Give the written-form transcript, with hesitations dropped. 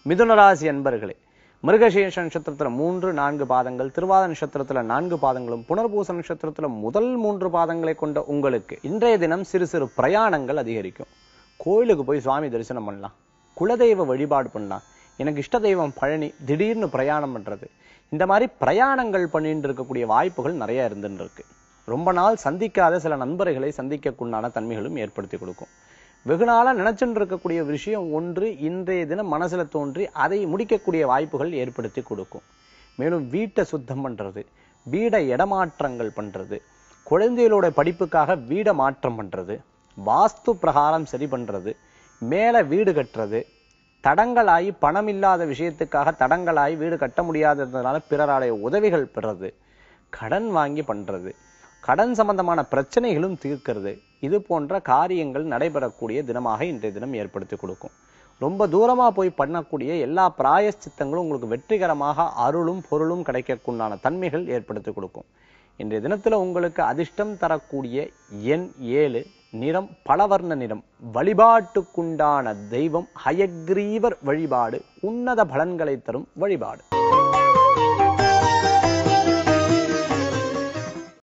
மிதுன ராசி அன்பர்களே, மிருகசீரிஷ நட்சத்திரத்துல 3-4 பாதங்கள், திருவாத நட்சத்திரத்துல 4 பாதங்களும், புனர்பூச நட்சத்திரத்துல முதல் 3 பாதங்களை கொண்ட உங்களுக்கு இன்றைய தினம் சிறு சிறு பிரயாணங்கள் அதிகரிக்கும். கோயிலுக்கு போய் சுவாமி தரிசனம் பண்ணலாம், குலதெய்வ வழிபாடு பண்ணலாம், எனக்கு இஷ்ட தெய்வம் பழனி, திடீர்னு பிரயாணம் பண்றது, இந்த மாதிரி பிரயாணங்கள் பண்ணிட்டு இருக்கக்கூடிய வாய்ப்புகள் நிறைய இருந்துட்டு இருக்கு. ரொம்ப நாள் சந்திக்காத சில நண்பர்களை சந்திக்கக்குண்டான தன்மைகளும் ஏற்படுத்தி கொடுக்கும். வெகு நாளா நினைச்சுட்டு இருக்கக்கூடிய விஷயம் ஒன்று இன்றைய தினம் மனசுல தோன்றி அதை முடிக்கக்கூடிய வாய்ப்புகள் ஏற்படுத்தி கொடுக்கும். மேலும் வீட்டை சுத்தம் பண்றது, வீடை இடமாற்றங்கள் பண்றது, குழந்தைகளோட படிப்புக்காக வீடை மாற்றம் பண்றது, வாஸ்து பிரகாரம் சரி பண்றது, மேல வீடு கட்டுறது, தடங்களாகி பணம் இல்லாத விஷயத்துக்காக தடங்களாகி வீடு கட்ட முடியாததுனால பிறருடைய உதவிகள் பெறது, கடன் வாங்கி பண்றது, கடன் சம்பந்தமான பிரச்சனைகளும் தீர்க்கிறது, இது போன்ற காரியங்கள் நடைபெறக்கூடிய தினமாக இன்றைய தினம் ஏற்படுத்தி கொடுக்கும். ரொம்ப தூரமா போய் பண்ணக்கூடிய எல்லா பிராயச்சித்தங்களும் உங்களுக்கு வெற்றிகரமாக அருளும் பொருளும் கிடைக்கக்குண்டான தன்மைகள் ஏற்படுத்தி கொடுக்கும். இன்றைய தினத்துல உங்களுக்கு அதிர்ஷ்டம் தரக்கூடிய எண் 7, நிறம் பலவர்ண நிறம். வழிபாட்டுக்குண்டான தெய்வம் ஹயக்ரீவர் வழிபாடு உன்னத பலன்களை தரும் வழிபாடு.